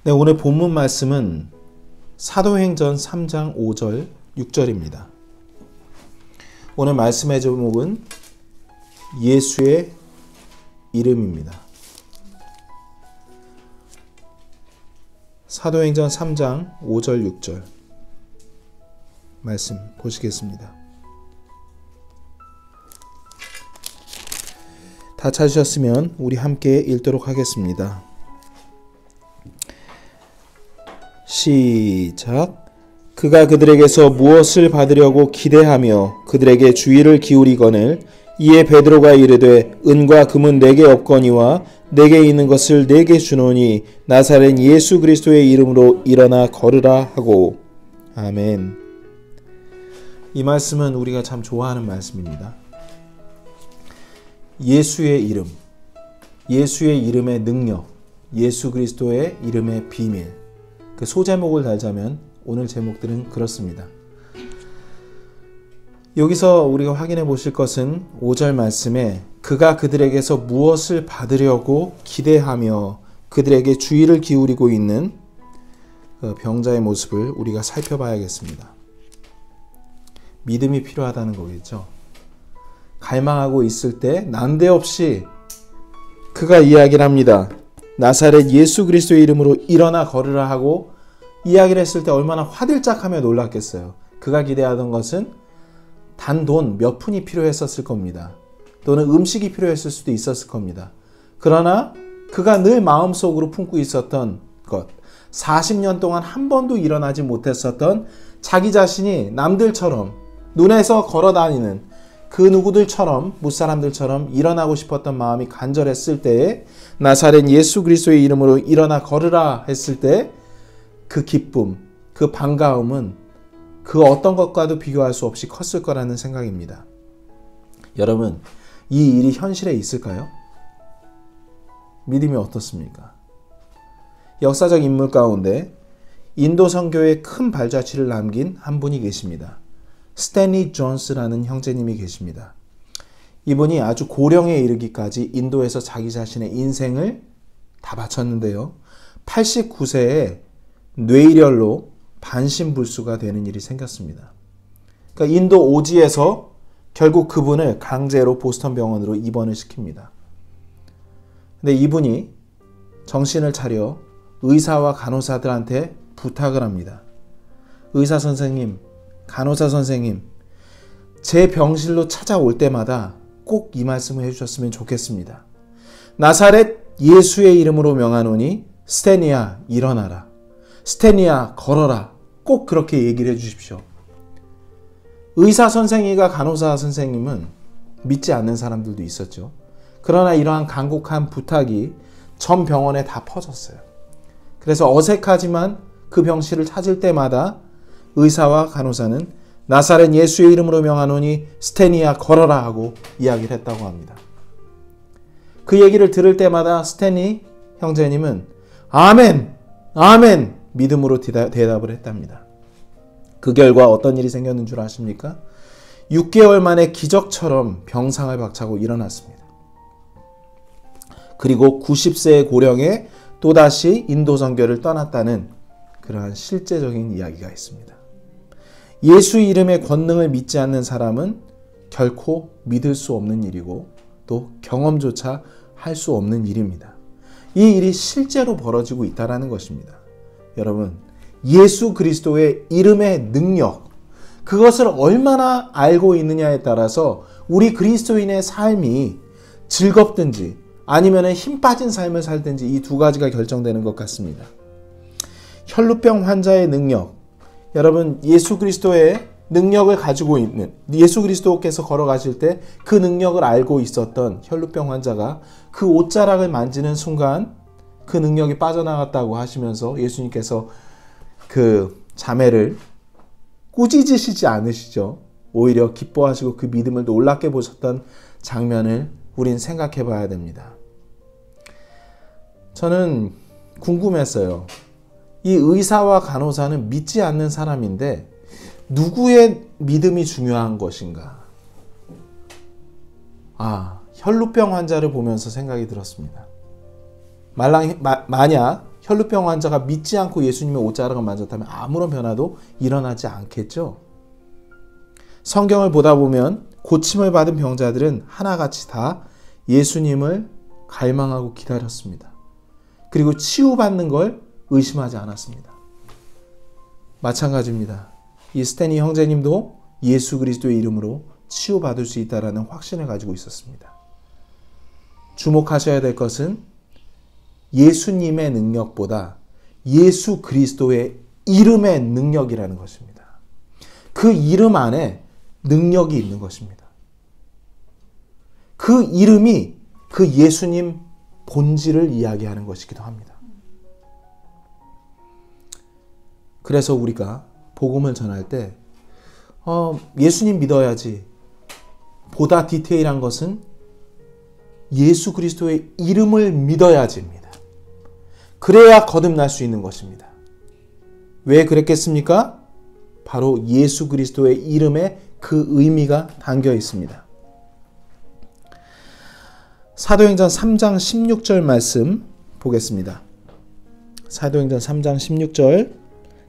네, 오늘 본문 말씀은 사도행전 3장 5절, 6절입니다. 오늘 말씀의 제목은 예수의 이름입니다. 사도행전 3장 5절, 6절 말씀 보시겠습니다. 다 찾으셨으면 우리 함께 읽도록 하겠습니다. 시작. 그가 그들에게서 무엇을 받으려고 기대하며 그들에게 주의를 기울이거늘 이에 베드로가 이르되 은과 금은 내게 없거니와 내게 있는 것을 내게 주노니 나사렛 예수 그리스도의 이름으로 일어나 걸으라 하고. 아멘. 이 말씀은 우리가 참 좋아하는 말씀입니다. 예수의 이름, 예수의 이름의 능력, 예수 그리스도의 이름의 비밀, 그 소제목을 달자면 오늘 제목들은 그렇습니다. 여기서 우리가 확인해 보실 것은 5절 말씀에 그가 그들에게서 무엇을 받으려고 기대하며 그들에게 주의를 기울이고 있는 그 병자의 모습을 우리가 살펴봐야겠습니다. 믿음이 필요하다는 거겠죠. 갈망하고 있을 때 난데없이 그가 이야기를 합니다. 나사렛 예수 그리스도의 이름으로 일어나 걸으라 하고 이야기를 했을 때 얼마나 화들짝하며 놀랐겠어요. 그가 기대하던 것은 단돈 몇 푼이 필요했었을 겁니다. 또는 음식이 필요했을 수도 있었을 겁니다. 그러나 그가 늘 마음속으로 품고 있었던 것, 40년 동안 한 번도 일어나지 못했었던 자기 자신이 남들처럼 눈에서 걸어다니는 그 누구들처럼 무사람들처럼 일어나고 싶었던 마음이 간절했을 때에 나사렛 예수 그리스도의 이름으로 일어나 걸으라 했을 때 그 기쁨, 그 반가움은 그 어떤 것과도 비교할 수 없이 컸을 거라는 생각입니다. 여러분, 이 일이 현실에 있을까요? 믿음이 어떻습니까? 역사적 인물 가운데 인도 선교에 큰 발자취를 남긴 한 분이 계십니다. 스탠리 존스라는 형제님이 계십니다. 이분이 아주 고령에 이르기까지 인도에서 자기 자신의 인생을 다 바쳤는데요. 89세에 뇌일혈로 반신불수가 되는 일이 생겼습니다. 그러니까 인도 오지에서 결국 그분을 강제로 보스턴 병원으로 입원을 시킵니다. 근데 이분이 정신을 차려 의사와 간호사들한테 부탁을 합니다. 의사 선생님, 간호사 선생님, 제 병실로 찾아올 때마다 꼭 이 말씀을 해주셨으면 좋겠습니다. 나사렛 예수의 이름으로 명하노니 스테니야 일어나라. 스테니야 걸어라. 꼭 그렇게 얘기를 해주십시오. 의사 선생님과 간호사 선생님은 믿지 않는 사람들도 있었죠. 그러나 이러한 간곡한 부탁이 전 병원에 다 퍼졌어요. 그래서 어색하지만 그 병실을 찾을 때마다 의사와 간호사는 나사렛 예수의 이름으로 명하노니 스테니야 걸어라 하고 이야기를 했다고 합니다. 그 얘기를 들을 때마다 스테니 형제님은 아멘! 아멘! 믿음으로 대답을 했답니다. 그 결과 어떤 일이 생겼는 줄 아십니까? 6개월 만에 기적처럼 병상을 박차고 일어났습니다. 그리고 90세의 고령에 또다시 인도 선교를 떠났다는 그러한 실제적인 이야기가 있습니다. 예수 이름의 권능을 믿지 않는 사람은 결코 믿을 수 없는 일이고 또 경험조차 할 수 없는 일입니다. 이 일이 실제로 벌어지고 있다는 것입니다. 여러분, 예수 그리스도의 이름의 능력, 그것을 얼마나 알고 있느냐에 따라서 우리 그리스도인의 삶이 즐겁든지 아니면 힘 빠진 삶을 살든지 이 두 가지가 결정되는 것 같습니다. 혈루병 환자의 능력, 여러분 예수 그리스도의 능력을 가지고 있는, 예수 그리스도께서 걸어가실 때 그 능력을 알고 있었던 혈루병 환자가 그 옷자락을 만지는 순간 그 능력이 빠져나갔다고 하시면서 예수님께서 그 자매를 꾸짖으시지 않으시죠. 오히려 기뻐하시고 그 믿음을 놀랍게 보셨던 장면을 우린 생각해 봐야 됩니다. 저는 궁금했어요. 이 의사와 간호사는 믿지 않는 사람인데 누구의 믿음이 중요한 것인가? 혈루병 환자를 보면서 생각이 들었습니다. 만약 혈루병 환자가 믿지 않고 예수님의 옷자락을 만졌다면 아무런 변화도 일어나지 않겠죠. 성경을 보다 보면 고침을 받은 병자들은 하나같이 다 예수님을 갈망하고 기다렸습니다. 그리고 치유받는 걸 의심하지 않았습니다. 마찬가지입니다. 이 스탠리 형제님도 예수 그리스도의 이름으로 치유받을 수 있다는 확신을 가지고 있었습니다. 주목하셔야 될 것은 예수님의 능력보다 예수 그리스도의 이름의 능력이라는 것입니다. 그 이름 안에 능력이 있는 것입니다. 그 이름이 그 예수님 본질을 이야기하는 것이기도 합니다. 그래서 우리가 복음을 전할 때 예수님 믿어야지 보다 디테일한 것은 예수 그리스도의 이름을 믿어야지입니다. 그래야 거듭날 수 있는 것입니다. 왜 그랬겠습니까? 바로 예수 그리스도의 이름에 그 의미가 담겨 있습니다. 사도행전 3장 16절 말씀 보겠습니다. 사도행전 3장 16절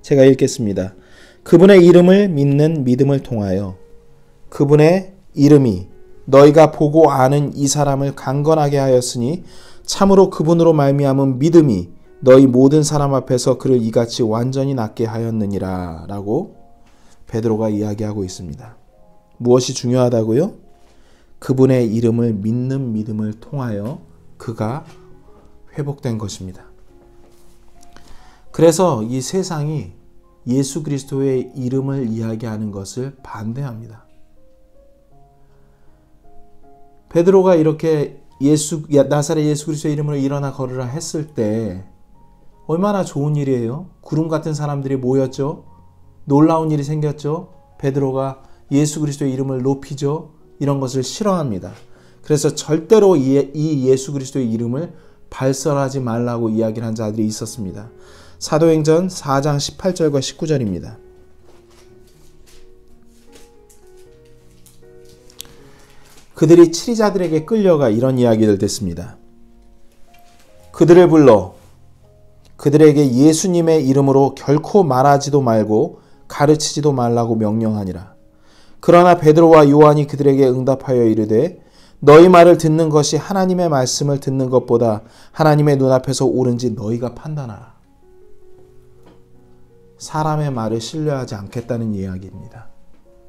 제가 읽겠습니다. 그분의 이름을 믿는 믿음을 통하여 그분의 이름이 너희가 보고 아는 이 사람을 강건하게 하였으니 참으로 그분으로 말미암은 믿음이 너희 모든 사람 앞에서 그를 이같이 완전히 낫게 하였느니라 라고 베드로가 이야기하고 있습니다. 무엇이 중요하다고요? 그분의 이름을 믿는 믿음을 통하여 그가 회복된 것입니다. 그래서 이 세상이 예수 그리스도의 이름을 이야기하는 것을 반대합니다. 베드로가 이렇게 나사렛 예수 그리스도의 이름으로 일어나 걸으라 했을 때 얼마나 좋은 일이에요. 구름 같은 사람들이 모였죠. 놀라운 일이 생겼죠. 베드로가 예수 그리스도의 이름을 높이죠. 이런 것을 싫어합니다. 그래서 절대로 이 예수 그리스도의 이름을 발설하지 말라고 이야기를 한 자들이 있었습니다. 사도행전 4장 18절과 19절입니다. 그들이 치리자들에게 끌려가 이런 이야기를 듣습니다. 그들을 불러 그들에게 예수님의 이름으로 결코 말하지도 말고 가르치지도 말라고 명령하니라. 그러나 베드로와 요한이 그들에게 응답하여 이르되 너희 말을 듣는 것이 하나님의 말씀을 듣는 것보다 하나님의 눈앞에서 옳은지 너희가 판단하라. 사람의 말을 신뢰하지 않겠다는 이야기입니다.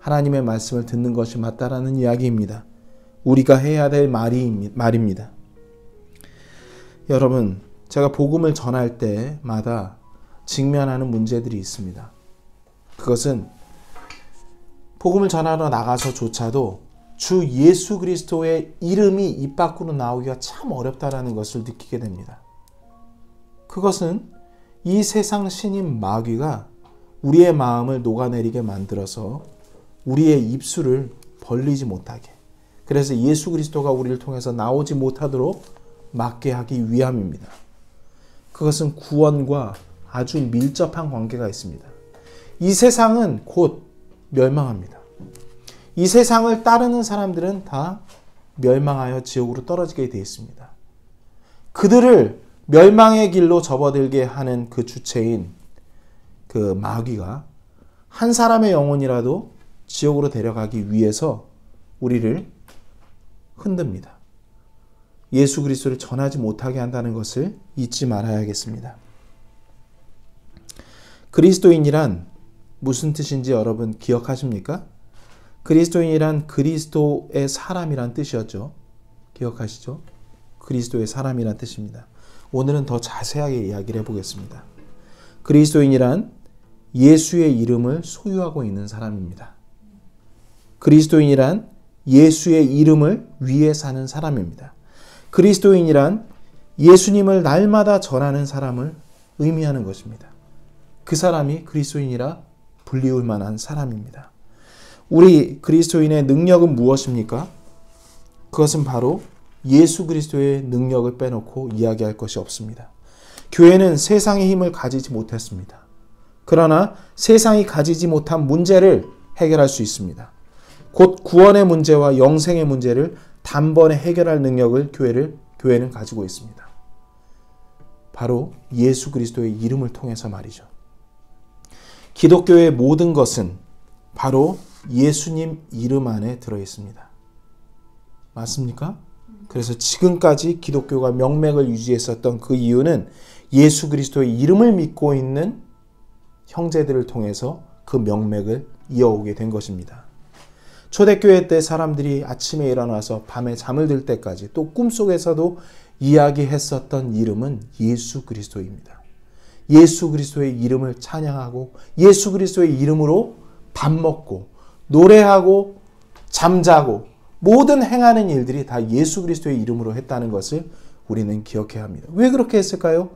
하나님의 말씀을 듣는 것이 맞다라는 이야기입니다. 우리가 해야 될 말입니다. 여러분, 제가 복음을 전할 때마다 직면하는 문제들이 있습니다. 그것은 복음을 전하러 나가서조차도 주 예수 그리스도의 이름이 입 밖으로 나오기가 참 어렵다라는 것을 느끼게 됩니다. 그것은 이 세상 신인 마귀가 우리의 마음을 녹아내리게 만들어서 우리의 입술을 벌리지 못하게, 그래서 예수 그리스도가 우리를 통해서 나오지 못하도록 막게 하기 위함입니다. 그것은 구원과 아주 밀접한 관계가 있습니다. 이 세상은 곧 멸망합니다. 이 세상을 따르는 사람들은 다 멸망하여 지옥으로 떨어지게 되어 있습니다. 그들을 멸망의 길로 접어들게 하는 그 주체인 그 마귀가 한 사람의 영혼이라도 지옥으로 데려가기 위해서 우리를 흔듭니다. 예수 그리스도를 전하지 못하게 한다는 것을 잊지 말아야겠습니다. 그리스도인이란 무슨 뜻인지 여러분 기억하십니까? 그리스도인이란 그리스도의 사람이란 뜻이었죠. 기억하시죠? 그리스도의 사람이란 뜻입니다. 오늘은 더 자세하게 이야기를 해보겠습니다. 그리스도인이란 예수의 이름을 소유하고 있는 사람입니다. 그리스도인이란 예수의 이름을 위해 사는 사람입니다. 그리스도인이란 예수님을 날마다 전하는 사람을 의미하는 것입니다. 그 사람이 그리스도인이라 불리울 만한 사람입니다. 우리 그리스도인의 능력은 무엇입니까? 그것은 바로 예수 그리스도의 능력을 빼놓고 이야기할 것이 없습니다. 교회는 세상의 힘을 가지지 못했습니다. 그러나 세상이 가지지 못한 문제를 해결할 수 있습니다. 곧 구원의 문제와 영생의 문제를 단번에 해결할 능력을 교회는 가지고 있습니다. 바로 예수 그리스도의 이름을 통해서 말이죠. 기독교의 모든 것은 바로 예수님 이름 안에 들어 있습니다. 맞습니까? 그래서 지금까지 기독교가 명맥을 유지했었던 그 이유는 예수 그리스도의 이름을 믿고 있는 형제들을 통해서 그 명맥을 이어오게 된 것입니다. 초대교회 때 사람들이 아침에 일어나서 밤에 잠을 들 때까지 또 꿈속에서도 이야기했었던 이름은 예수 그리스도입니다. 예수 그리스도의 이름을 찬양하고 예수 그리스도의 이름으로 밥 먹고 노래하고 잠자고 모든 행하는 일들이 다 예수 그리스도의 이름으로 했다는 것을 우리는 기억해야 합니다. 왜 그렇게 했을까요?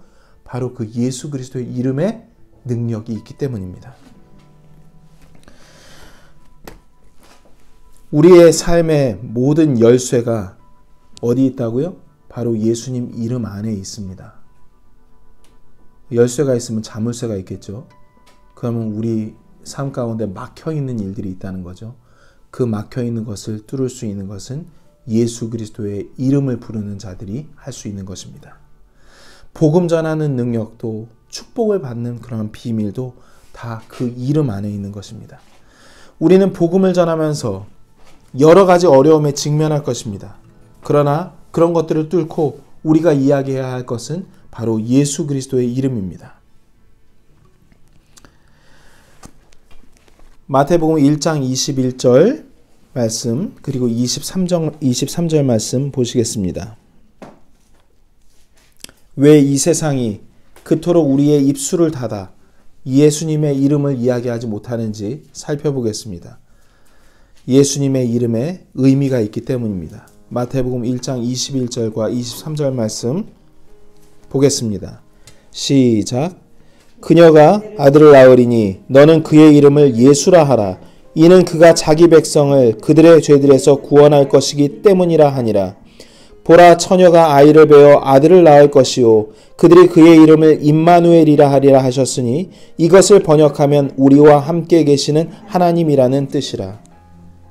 바로 그 예수 그리스도의 이름에 능력이 있기 때문입니다. 우리의 삶의 모든 열쇠가 어디 있다고요? 바로 예수님 이름 안에 있습니다. 열쇠가 있으면 자물쇠가 있겠죠. 그러면 우리 삶 가운데 막혀있는 일들이 있다는 거죠. 그 막혀있는 것을 뚫을 수 있는 것은 예수 그리스도의 이름을 부르는 자들이 할 수 있는 것입니다. 복음 전하는 능력도 축복을 받는 그런 비밀도 다 그 이름 안에 있는 것입니다. 우리는 복음을 전하면서 여러 가지 어려움에 직면할 것입니다. 그러나 그런 것들을 뚫고 우리가 이야기해야 할 것은 바로 예수 그리스도의 이름입니다. 마태복음 1장 21절 말씀 그리고 23절 말씀 보시겠습니다. 왜 이 세상이 그토록 우리의 입술을 닫아 예수님의 이름을 이야기하지 못하는지 살펴보겠습니다. 예수님의 이름에 의미가 있기 때문입니다. 마태복음 1장 21절과 23절 말씀 보겠습니다. 시작. 그녀가 아들을 낳으리니 너는 그의 이름을 예수라 하라. 이는 그가 자기 백성을 그들의 죄들에서 구원할 것이기 때문이라 하니라. 보라, 처녀가 아이를 베어 아들을 낳을 것이요 그들이 그의 이름을 임마누엘이라 하리라 하셨으니 이것을 번역하면 우리와 함께 계시는 하나님이라는 뜻이라.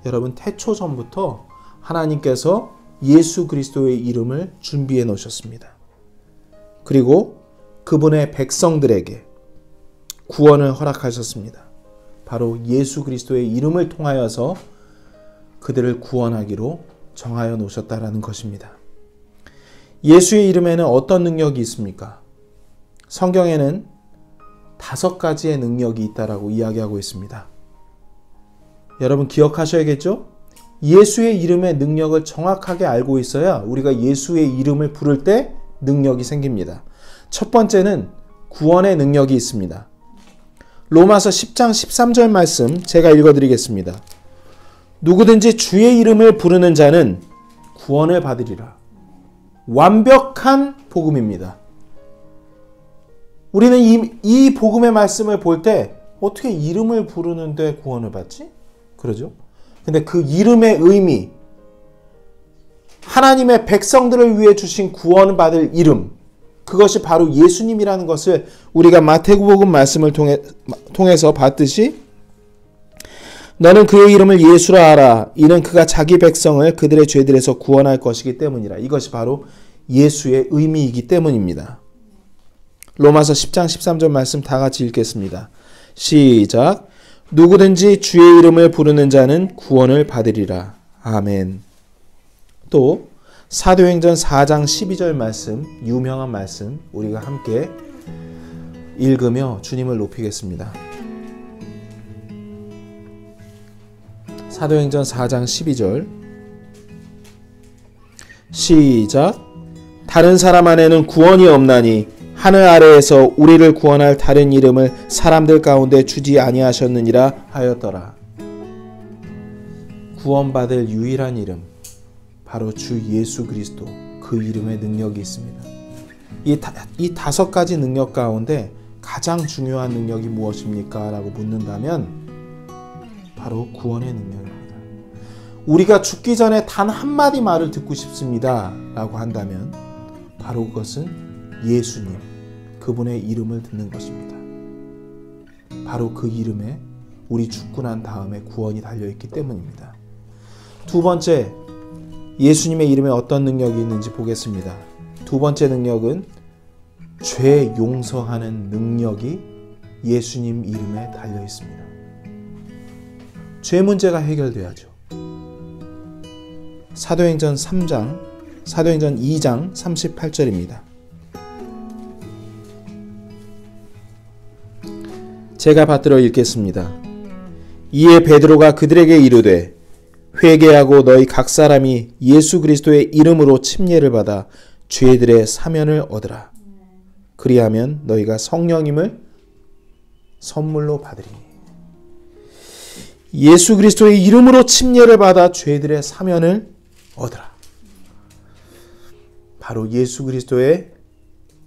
여러분, 태초 전부터 하나님께서 예수 그리스도의 이름을 준비해 놓으셨습니다. 그리고 그분의 백성들에게 구원을 허락하셨습니다. 바로 예수 그리스도의 이름을 통하여서 그들을 구원하기로 정하여 놓으셨다라는 것입니다. 예수의 이름에는 어떤 능력이 있습니까? 성경에는 5가지의 능력이 있다라고 이야기하고 있습니다. 여러분 기억하셔야겠죠? 예수의 이름의 능력을 정확하게 알고 있어야 우리가 예수의 이름을 부를 때 능력이 생깁니다. 첫 번째는 구원의 능력이 있습니다. 로마서 10장 13절 말씀 제가 읽어드리겠습니다. 누구든지 주의 이름을 부르는 자는 구원을 받으리라. 완벽한 복음입니다. 우리는 이 복음의 말씀을 볼 때 어떻게 이름을 부르는데 구원을 받지? 그러죠? 근데 그 이름의 의미, 하나님의 백성들을 위해 주신 구원을 받을 이름, 그것이 바로 예수님이라는 것을 우리가 마태복음 말씀을 통해서 봤듯이 너는 그의 이름을 예수라 하라. 이는 그가 자기 백성을 그들의 죄들에서 구원할 것이기 때문이라. 이것이 바로 예수의 의미이기 때문입니다. 로마서 10장 13절 말씀 다 같이 읽겠습니다. 시작. 누구든지 주의 이름을 부르는 자는 구원을 받으리라. 아멘. 또 사도행전 4장 12절 말씀, 유명한 말씀 우리가 함께 읽으며 주님을 높이겠습니다. 사도행전 4장 12절 시작. 다른 사람 안에는 구원이 없나니 하늘 아래에서 우리를 구원할 다른 이름을 사람들 가운데 주지 아니하셨느니라 하였더라. 구원받을 유일한 이름 바로 주 예수 그리스도, 그 이름의 능력이 있습니다. 이 5가지 능력 가운데 가장 중요한 능력이 무엇입니까? 라고 묻는다면 바로 구원의 능력입니다. 우리가 죽기 전에 단 한마디 말을 듣고 싶습니다 라고 한다면 바로 그것은 예수님, 그분의 이름을 듣는 것입니다. 바로 그 이름에 우리 죽고 난 다음에 구원이 달려있기 때문입니다. 두 번째, 예수님의 이름에 어떤 능력이 있는지 보겠습니다. 두 번째 능력은 죄 용서하는 능력이 예수님 이름에 달려 있습니다. 죄 문제가 해결돼야죠. 사도행전 2장 38절입니다. 제가 받들어 읽겠습니다. 이에 베드로가 그들에게 이르되 회개하고 너희 각 사람이 예수 그리스도의 이름으로 침례를 받아 죄들의 사면을 얻으라. 그리하면 너희가 성령님을 선물로 받으리니. 예수 그리스도의 이름으로 침례를 받아 죄들의 사면을 얻으라. 바로 예수 그리스도의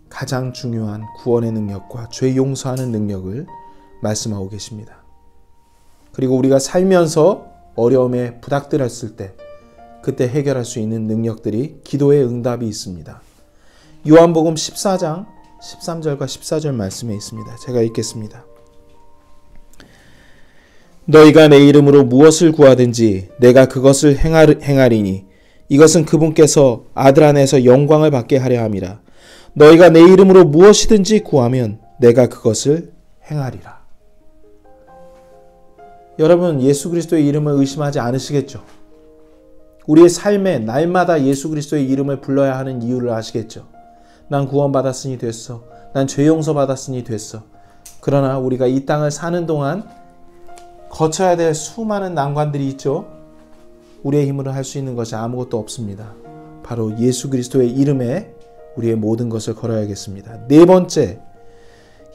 가장 중요한 구원의 능력과 죄 용서하는 능력을 말씀하고 계십니다. 그리고 우리가 살면서 어려움에 부닥들었을 때 그때 해결할 수 있는 능력들이 기도의 응답이 있습니다. 요한복음 14장 13절과 14절 말씀에 있습니다. 제가 읽겠습니다. 너희가 내 이름으로 무엇을 구하든지 내가 그것을 행하리니 이것은 그분께서 아들 안에서 영광을 받게 하려 함이라. 너희가 내 이름으로 무엇이든지 구하면 내가 그것을 행하리라. 여러분, 예수 그리스도의 이름을 의심하지 않으시겠죠? 우리의 삶에 날마다 예수 그리스도의 이름을 불러야 하는 이유를 아시겠죠? 난 구원받았으니 됐어. 난 죄 용서 받았으니 됐어. 그러나 우리가 이 땅을 사는 동안 거쳐야 될 수많은 난관들이 있죠. 우리의 힘으로 할 수 있는 것이 아무것도 없습니다. 바로 예수 그리스도의 이름에 우리의 모든 것을 걸어야겠습니다. 네 번째,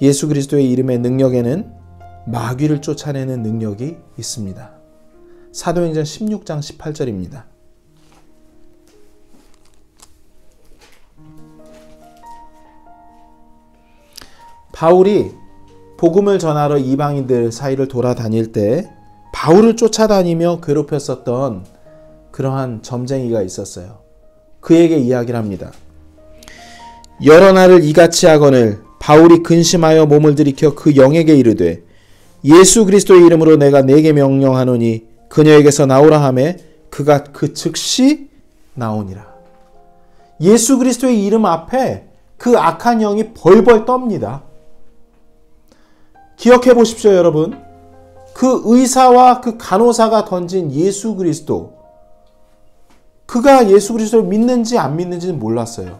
예수 그리스도의 이름의 능력에는 마귀를 쫓아내는 능력이 있습니다. 사도행전 16장 18절입니다. 바울이 복음을 전하러 이방인들 사이를 돌아다닐 때 바울을 쫓아다니며 괴롭혔었던 그러한 점쟁이가 있었어요. 그에게 이야기를 합니다. 여러 날을 이같이 하거늘 바울이 근심하여 몸을 들이켜 그 영에게 이르되 예수 그리스도의 이름으로 내가 네게 명령하노니 그녀에게서 나오라 하매 그가 그 즉시 나오니라. 예수 그리스도의 이름 앞에 그 악한 영이 벌벌 떱니다. 기억해 보십시오, 여러분. 그 의사와 그 간호사가 던진 예수 그리스도, 그가 예수 그리스도를 믿는지 안 믿는지는 몰랐어요.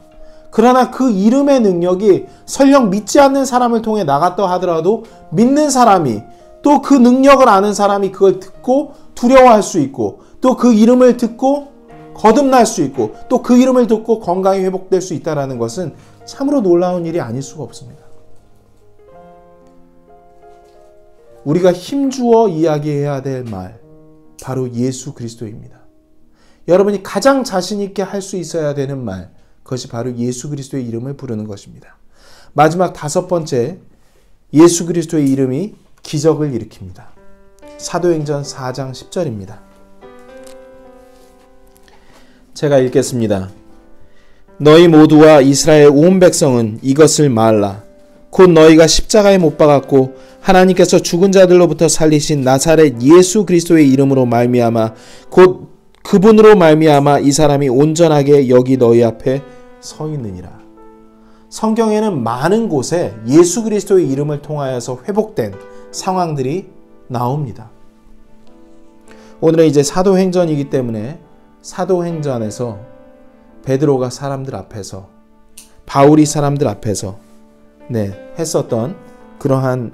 그러나 그 이름의 능력이 설령 믿지 않는 사람을 통해 나갔다 하더라도 믿는 사람이, 또 그 능력을 아는 사람이 그걸 듣고 두려워할 수 있고, 또 그 이름을 듣고 거듭날 수 있고, 또 그 이름을 듣고 건강이 회복될 수 있다는 것은 참으로 놀라운 일이 아닐 수가 없습니다. 우리가 힘주어 이야기해야 될 말, 바로 예수 그리스도입니다. 여러분이 가장 자신 있게 할 수 있어야 되는 말, 그것이 바로 예수 그리스도의 이름을 부르는 것입니다. 마지막 다섯 번째, 예수 그리스도의 이름이 기적을 일으킵니다. 사도행전 4장 10절입니다. 제가 읽겠습니다. 너희 모두와 이스라엘 온 백성은 이것을 말라. 곧 너희가 십자가에 못 박았고 하나님께서 죽은 자들로부터 살리신 나사렛 예수 그리스도의 이름으로 말미암아 곧 그분으로 말미암아 이 사람이 온전하게 여기 너희 앞에 서 있느니라. 성경에는 많은 곳에 예수 그리스도의 이름을 통하여서 회복된 상황들이 나옵니다. 오늘은 이제 사도행전이기 때문에 사도행전에서 베드로가 사람들 앞에서, 바울이 사람들 앞에서 했었던 그러한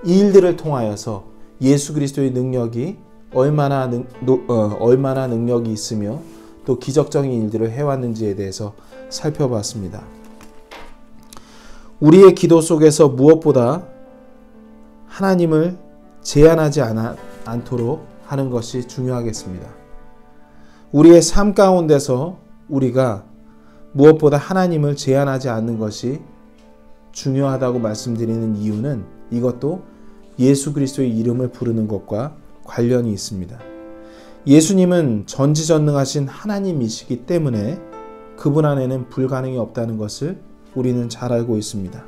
일들을 통하여서 예수 그리스도의 능력이 얼마나 능력이 있으며 또 기적적인 일들을 해왔는지에 대해서 살펴봤습니다. 우리의 기도 속에서 무엇보다 하나님을 제한하지 않도록 하는 것이 중요하겠습니다. 우리의 삶 가운데서 우리가 무엇보다 하나님을 제한하지 않는 것이 중요하다고 말씀드리는 이유는 이것도 예수 그리스도의 이름을 부르는 것과 관련이 있습니다. 예수님은 전지전능하신 하나님이시기 때문에 그분 안에는 불가능이 없다는 것을 우리는 잘 알고 있습니다.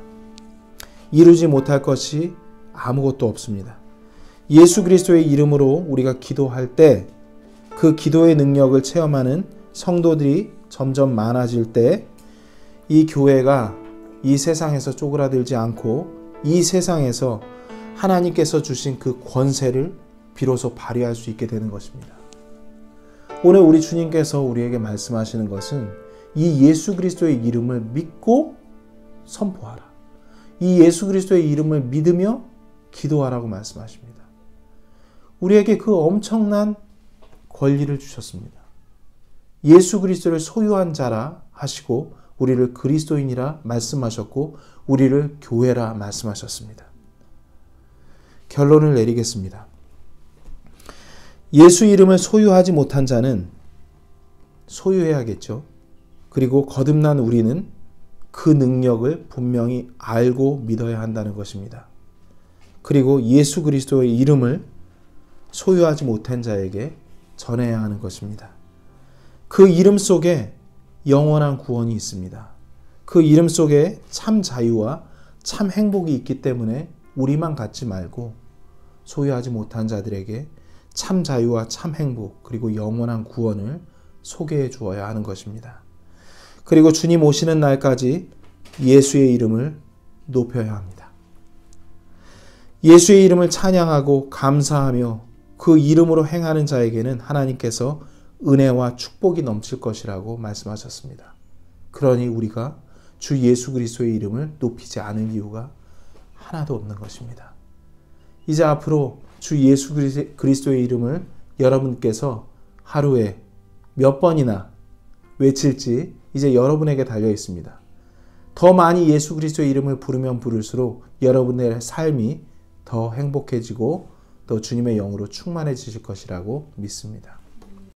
이루지 못할 것이 아무것도 없습니다. 예수 그리스도의 이름으로 우리가 기도할 때 그 기도의 능력을 체험하는 성도들이 점점 많아질 때 이 교회가 이 세상에서 쪼그라들지 않고 이 세상에서 하나님께서 주신 그 권세를 비로소 발휘할 수 있게 되는 것입니다. 오늘 우리 주님께서 우리에게 말씀하시는 것은 이 예수 그리스도의 이름을 믿고 선포하라. 이 예수 그리스도의 이름을 믿으며 기도하라고 말씀하십니다. 우리에게 그 엄청난 권리를 주셨습니다. 예수 그리스도를 소유한 자라 하시고 우리를 그리스도인이라 말씀하셨고 우리를 교회라 말씀하셨습니다. 결론을 내리겠습니다. 예수 이름을 소유하지 못한 자는 소유해야겠죠. 그리고 거듭난 우리는 그 능력을 분명히 알고 믿어야 한다는 것입니다. 그리고 예수 그리스도의 이름을 소유하지 못한 자에게 전해야 하는 것입니다. 그 이름 속에 영원한 구원이 있습니다. 그 이름 속에 참 자유와 참 행복이 있기 때문에 우리만 갖지 말고 소유하지 못한 자들에게 참 자유와 참 행복 그리고 영원한 구원을 소개해 주어야 하는 것입니다. 그리고 주님 오시는 날까지 예수의 이름을 높여야 합니다. 예수의 이름을 찬양하고 감사하며 그 이름으로 행하는 자에게는 하나님께서 은혜와 축복이 넘칠 것이라고 말씀하셨습니다. 그러니 우리가 주 예수 그리스도의 이름을 높이지 않을 이유가 하나도 없는 것입니다. 이제 앞으로 주 예수 그리스도의 이름을 여러분께서 하루에 몇 번이나 외칠지 이제 여러분에게 달려 있습니다. 더 많이 예수 그리스도의 이름을 부르면 부를수록 여러분의 삶이 더 행복해지고 또 주님의 영으로 충만해지실 것이라고 믿습니다.